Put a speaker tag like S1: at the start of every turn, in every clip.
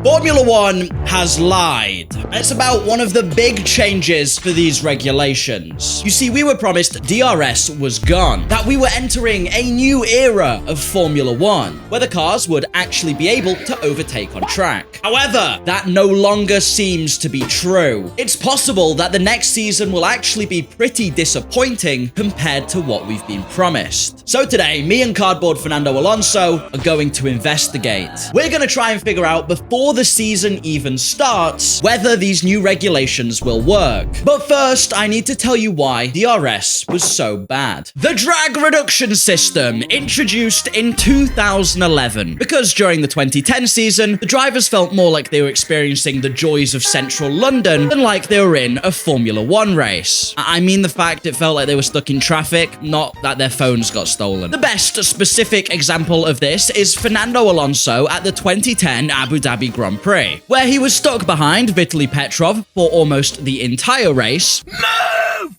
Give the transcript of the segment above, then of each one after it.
S1: Formula One has lied. It's about one of the big changes for these regulations. You see, we were promised DRS was gone, that we were entering a new era of Formula One, where the cars would actually be able to overtake on track. However, that no longer seems to be true. It's possible that the next season will actually be pretty disappointing compared to what we've been promised. So today, me and Cardboard Fernando Alonso are going to investigate. We're going to try and figure out before the season even starts whether these new regulations will work. But first, I need to tell you why DRS was so bad. The drag reduction system introduced in 2011, because during the 2010 season, the drivers felt more like they were experiencing the joys of central London than like they were in a Formula One race. I mean the fact it felt like they were stuck in traffic, not that their phones got stolen. The best specific example of this is Fernando Alonso at the 2010 Abu Dhabi Grand Prix, where he was stuck behind Vitaly Petrov for almost the entire race. Move!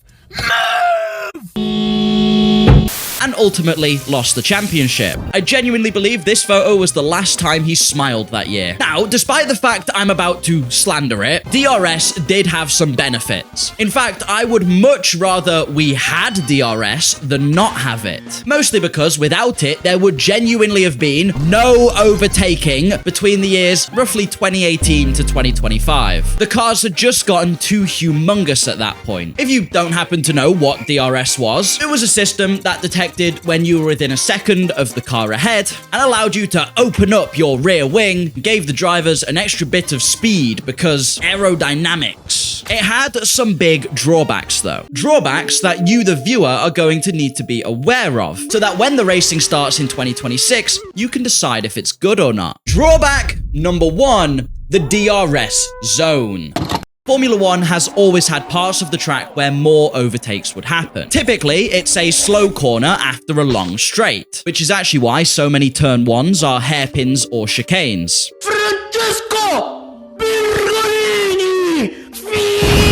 S1: And ultimately lost the championship. I genuinely believe this photo was the last time he smiled that year. Now, despite the fact I'm about to slander it, DRS did have some benefits. In fact, I would much rather we had DRS than not have it. Mostly because without it, there would genuinely have been no overtaking between the years roughly 2018 to 2025. The cars had just gotten too humongous at that point. If you don't happen to know what DRS was, it was a system that detected when you were within a second of the car ahead and allowed you to open up your rear wing, gave the drivers an extra bit of speed because aerodynamics. It had some big drawbacks though. Drawbacks that you, the viewer, are going to need to be aware of so that when the racing starts in 2026, you can decide if it's good or not. Drawback number 1, the DRS zone. Formula One has always had parts of the track where more overtakes would happen. Typically, it's a slow corner after a long straight, which is actually why so many turn ones are hairpins or chicanes.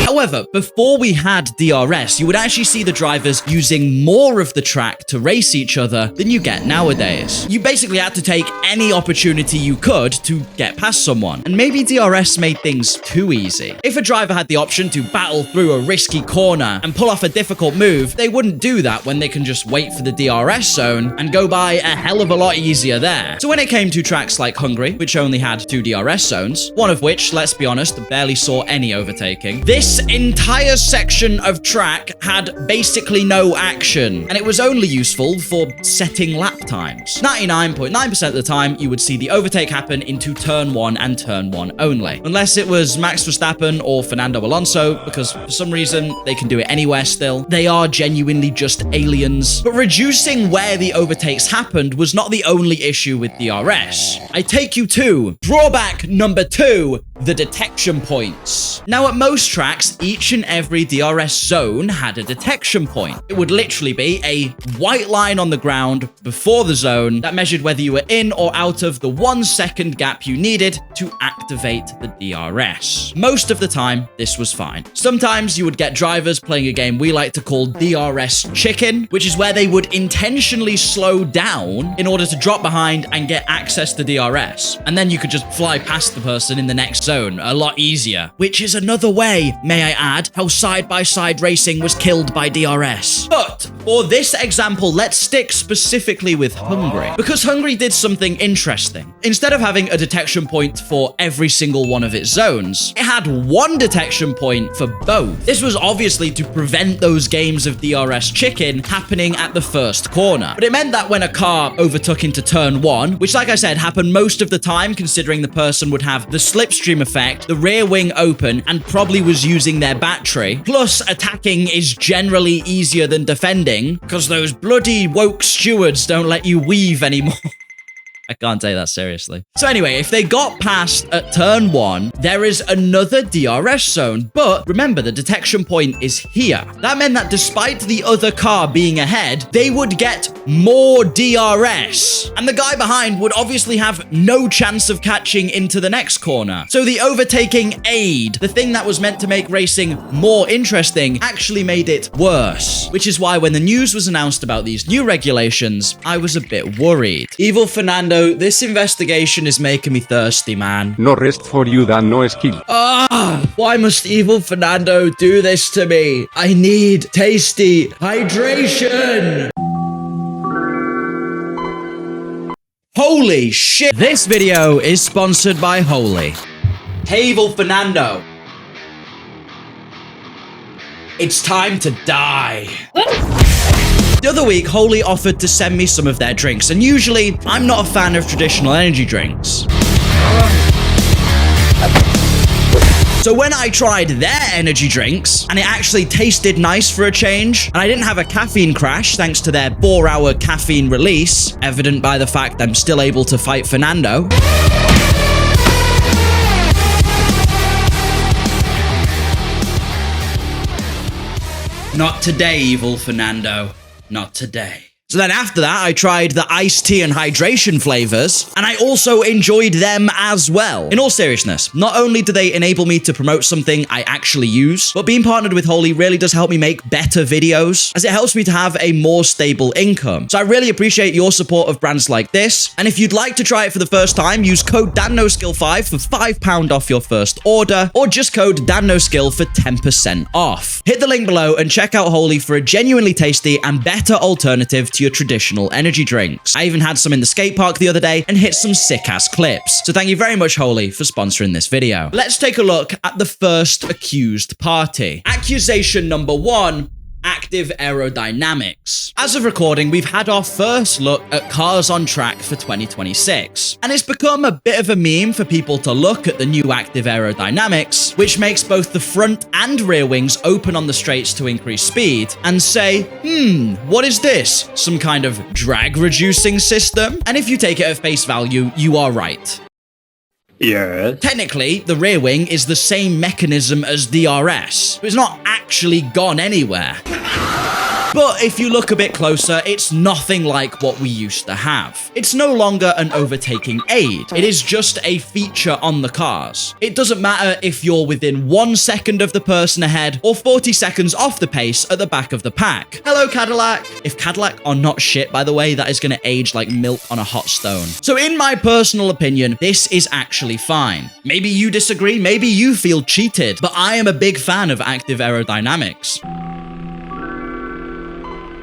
S1: However, before we had DRS, you would actually see the drivers using more of the track to race each other than you get nowadays. You basically had to take any opportunity you could to get past someone, and maybe DRS made things too easy. If a driver had the option to battle through a risky corner and pull off a difficult move, they wouldn't do that when they can just wait for the DRS zone and go by a hell of a lot easier there. So when it came to tracks like Hungary, which only had 2 DRS zones, one of which, let's be honest, barely saw any overtaking, this entire section of track had basically no action, and it was only useful for setting lap times. 99.9% of the time, you would see the overtake happen into turn 1 and turn 1 only. Unless it was Max Verstappen or Fernando Alonso, because for some reason, they can do it anywhere still. They are genuinely just aliens. But reducing where the overtakes happened was not the only issue with DRS. I take you to drawback number 2, the detection points. Now, at most tracks, each and every DRS zone had a detection point. It would literally be a white line on the ground before the zone that measured whether you were in or out of the 1 second gap you needed to activate the DRS. Most of the time, this was fine. Sometimes you would get drivers playing a game we like to call DRS chicken, which is where they would intentionally slow down in order to drop behind and get access to DRS. And then you could just fly past the person in the next zone a lot easier, which is another way, may I add, how side-by-side racing was killed by DRS. But for this example, let's stick specifically with Hungary, because Hungary did something interesting. Instead of having a detection point for every single one of its zones, it had 1 detection point for both. This was obviously to prevent those games of DRS chicken happening at the first corner. But it meant that when a car overtook into turn 1, which like I said happened most of the time considering the person would have the slipstream effect, the rear wing open, and probably was using their battery. Plus, attacking is generally easier than defending because those bloody woke stewards don't let you weave anymore. I can't take that seriously. So anyway, if they got past at turn 1, there is another DRS zone. But remember, the detection point is here. That meant that despite the other car being ahead, they would get more DRS. And the guy behind would obviously have no chance of catching into the next corner. So the overtaking aid, the thing that was meant to make racing more interesting, actually made it worse. Which is why when the news was announced about these new regulations, I was a bit worried. Evil Fernando Fernando, this investigation is making me thirsty, man.
S2: No rest for you, DanNoSkill.
S1: Why must evil Fernando do this to me? I need tasty hydration. Holy shit. This video is sponsored by Holy. Hey, evil Fernando. It's time to die. The other week, Holy offered to send me some of their drinks, and usually, I'm not a fan of traditional energy drinks. So when I tried their energy drinks, and it actually tasted nice for a change, and I didn't have a caffeine crash thanks to their 4-hour caffeine release, evident by the fact I'm still able to fight Fernando. Not today, evil Fernando. Not today. So then after that, I tried the iced tea and hydration flavors, and I also enjoyed them as well. In all seriousness, not only do they enable me to promote something I actually use, but being partnered with Holy really does help me make better videos, as it helps me to have a more stable income. So I really appreciate your support of brands like this, and if you'd like to try it for the first time, use code DanNoSkill5 for £5 off your first order, or just code DanNoSkill for 10% off. Hit the link below and check out Holy for a genuinely tasty and better alternative to your traditional energy drinks. I even had some in the skate park the other day and hit some sick-ass clips. So thank you very much, Holy, for sponsoring this video. Let's take a look at the first accused party. Accusation number 1. Active aerodynamics. As of recording, we've had our first look at cars on track for 2026, and it's become a bit of a meme for people to look at the new active aerodynamics, which makes both the front and rear wings open on the straights to increase speed, and say, what is this? Some kind of drag reducing system? And if you take it at face value, you are right.
S2: Yeah.
S1: Technically, the rear wing is the same mechanism as DRS, but it's not actually gone anywhere. But if you look a bit closer, it's nothing like what we used to have. It's no longer an overtaking aid. It is just a feature on the cars. It doesn't matter if you're within 1 second of the person ahead or 40 seconds off the pace at the back of the pack. Hello, Cadillac. If Cadillac are not shit, by the way, that is going to age like milk on a hot stone. So in my personal opinion, this is actually fine. Maybe you disagree, maybe you feel cheated, but I am a big fan of active aerodynamics.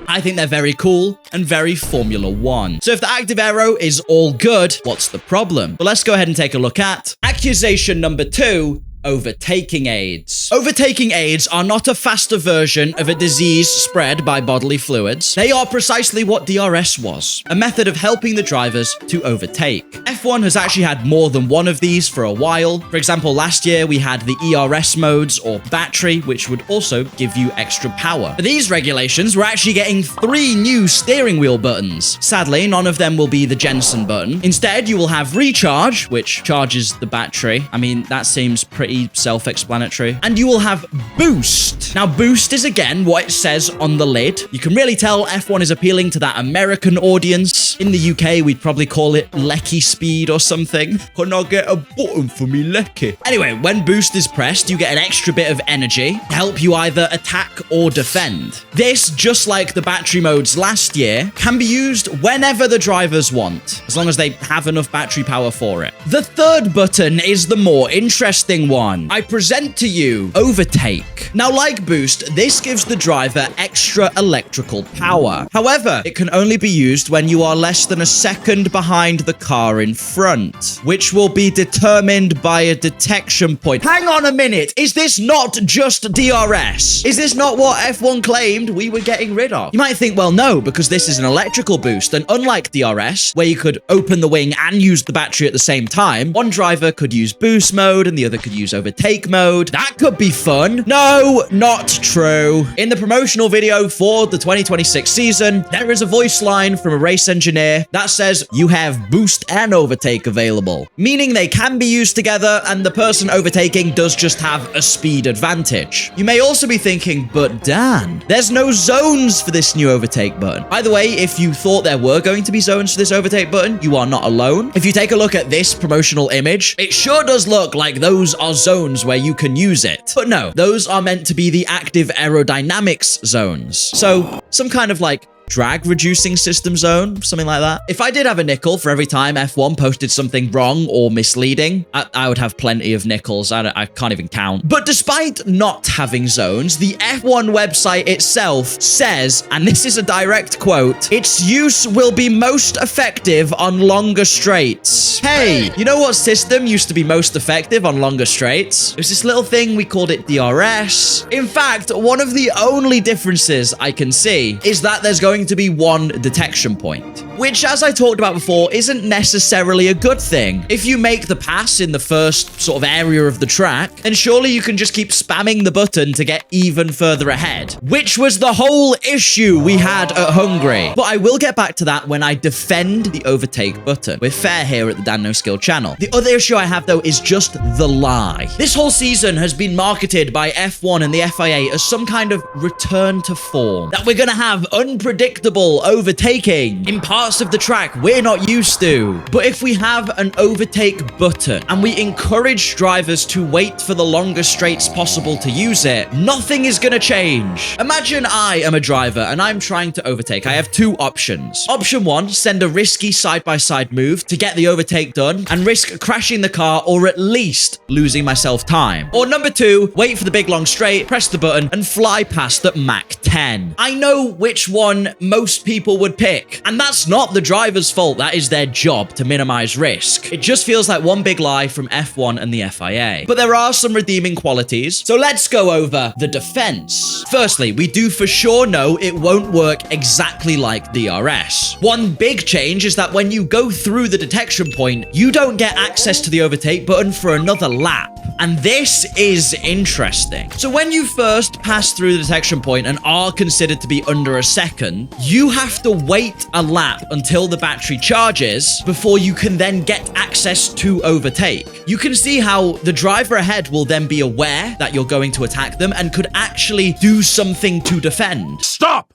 S1: I think they're very cool and very Formula 1. So if the active aero is all good, what's the problem? But let's go ahead and take a look at accusation number 2. Overtaking aids. Overtaking aids are not a faster version of a disease spread by bodily fluids. They are precisely what DRS was, a method of helping the drivers to overtake. F1 has actually had more than one of these for a while. For example, last year we had the ERS modes or battery, which would also give you extra power. For these regulations, we're actually getting 3 new steering wheel buttons. Sadly, none of them will be the Jensen button. Instead, you will have recharge, which charges the battery. I mean, that seems pretty self-explanatory. And you will have boost. Now, boost is again what it says on the lid. You can really tell F1 is appealing to that American audience. In the UK, we'd probably call it Lecky speed or something. Can I get a button for me, Lecky? Anyway, when boost is pressed, you get an extra bit of energy to help you either attack or defend. This, just like the battery modes last year, can be used whenever the drivers want, as long as they have enough battery power for it. The third button is the more interesting one. I present to you overtake. Now, like boost, this gives the driver extra electrical power. However, it can only be used when you are less than a second behind the car in front, which will be determined by a detection point. Hang on a minute. Is this not just DRS? Is this not what F1 claimed we were getting rid of? You might think, well, no, because this is an electrical boost, and unlike DRS, where you could open the wing and use the battery at the same time, one driver could use boost mode and the other could use overtake mode. That could be fun. No, not true. In the promotional video for the 2026 season, there is a voice line from a race engineer that says you have boost and overtake available, meaning they can be used together and the person overtaking does just have a speed advantage. You may also be thinking, but Dan, there's no zones for this new overtake button. By the way, if you thought there were going to be zones for this overtake button, you are not alone. If you take a look at this promotional image, it sure does look like those are zones where you can use it. But no, those are meant to be the active aerodynamics zones. So some kind of like drag reducing system zone, something like that. If I did have a nickel for every time F1 posted something wrong or misleading, I would have plenty of nickels. I can't even count. But despite not having zones, the F1 website itself says, and this is a direct quote, its use will be most effective on longer straights. Hey, you know what system used to be most effective on longer straights? It was this little thing, we called it DRS. In fact, one of the only differences I can see is that there's going to be one detection point, which, as I talked about before, isn't necessarily a good thing. If you make the pass in the first sort of area of the track, then surely you can just keep spamming the button to get even further ahead, which was the whole issue we had at Hungary. But I will get back to that when I defend the overtake button. We're fair here at the DanNoSkill channel. The other issue I have, though, is just the lie. This whole season has been marketed by F1 and the FIA as some kind of return to form, that we're going to have unpredictable overtaking in parts of the track we're not used to. But if we have an overtake button and we encourage drivers to wait for the longest straights possible to use it, nothing is going to change. Imagine I am a driver and I'm trying to overtake. I have two options. Option one, send a risky side-by-side move to get the overtake done and risk crashing the car or at least losing myself time. Or number two, wait for the big long straight, press the button and fly past at Mach 10. I know which one most people would pick, and that's not the driver's fault. That is their job, to minimize risk. It just feels like one big lie from F1 and the FIA. But there are some redeeming qualities, so let's go over the defense. Firstly, we do for sure know it won't work exactly like DRS. One big change is that when you go through the detection point, you don't get access to the overtake button for another lap. And this is interesting. So when you first pass through the detection point and are considered to be under a second, you have to wait a lap until the battery charges before you can then get access to overtake. You can see how the driver ahead will then be aware that you're going to attack them and could actually do something to defend.
S3: Stop!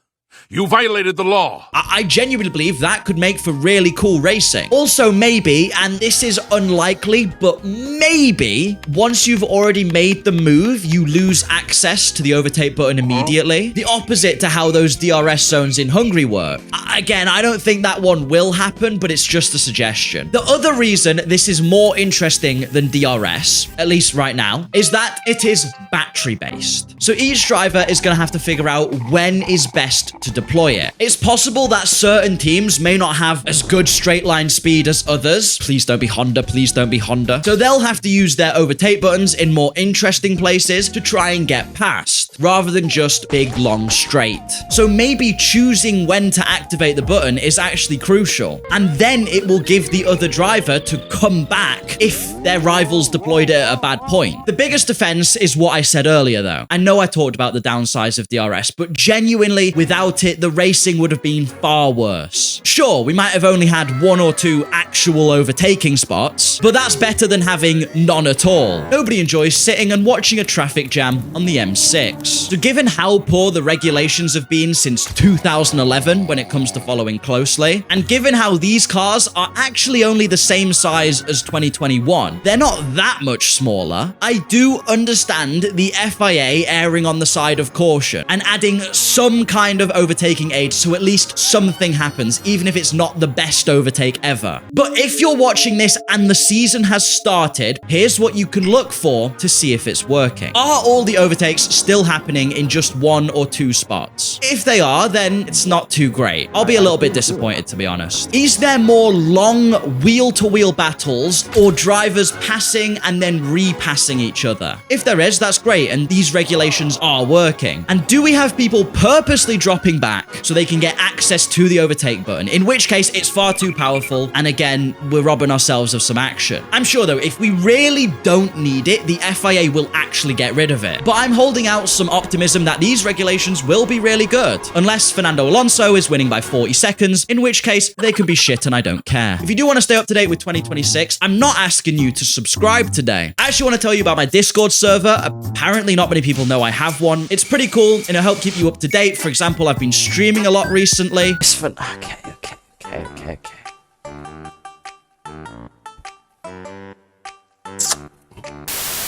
S3: You violated the law.
S1: I genuinely believe that could make for really cool racing. Also, maybe, and this is unlikely, but maybe, once you've already made the move, you lose access to the overtake button immediately. The opposite to how those DRS zones in Hungary work. Again, I don't think that one will happen, but it's just a suggestion. The other reason this is more interesting than DRS, at least right now, is that it is battery-based. So each driver is going to have to figure out when is best to deploy it. It's possible that certain teams may not have as good straight line speed as others. Please don't be Honda. Please don't be Honda. So they'll have to use their overtake buttons in more interesting places to try and get past, rather than just big, long straight. So maybe choosing when to activate the button is actually crucial. And then it will give the other driver to come back if their rivals deployed it at a bad point. The biggest defense is what I said earlier, though. I know I talked about the downsides of DRS, but genuinely, without it, the racing would have been far worse. Sure, we might have only had one or two actual overtaking spots, but that's better than having none at all. Nobody enjoys sitting and watching a traffic jam on the M6. So given how poor the regulations have been since 2011 when it comes to following closely, and given how these cars are actually only the same size as 2021, they're not that much smaller, I do understand the FIA erring on the side of caution and adding some kind of overtaking aid so at least something happens, even if it's not the best overtake ever. But if you're watching this and the season has started, here's what you can look for to see if it's working. Are all the overtakes still happening in just one or two spots? If they are, then it's not too great. I'll be a little bit disappointed, to be honest. Is there more long wheel-to-wheel battles or drivers passing and then repassing each other? If there is, that's great, and these regulations are working. And do we have people purposely dropping back so they can get access to the overtake button? In which case, it's far too powerful, and again, we're robbing ourselves of some action. I'm sure, though, if we really don't need it, the FIA will actually get rid of it. But I'm holding out some optimism that these regulations will be really good, unless Fernando Alonso is winning by 40 seconds, in which case, they can be shit and I don't care. If you do want to stay up to date with 2026, I'm not asking you to subscribe today. I actually want to tell you about my Discord server. Apparently, not many people know I have one. It's pretty cool, and it'll help keep you up to date. For example, I've been streaming a lot recently. Okay.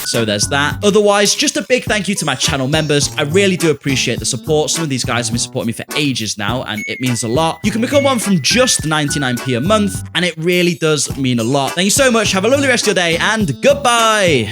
S1: So there's that. Otherwise, just a big thank you to my channel members. I really do appreciate the support. Some of these guys have been supporting me for ages now, and it means a lot. You can become one from just 99p a month, and it really does mean a lot. Thank you so much. Have a lovely rest of your day, and goodbye.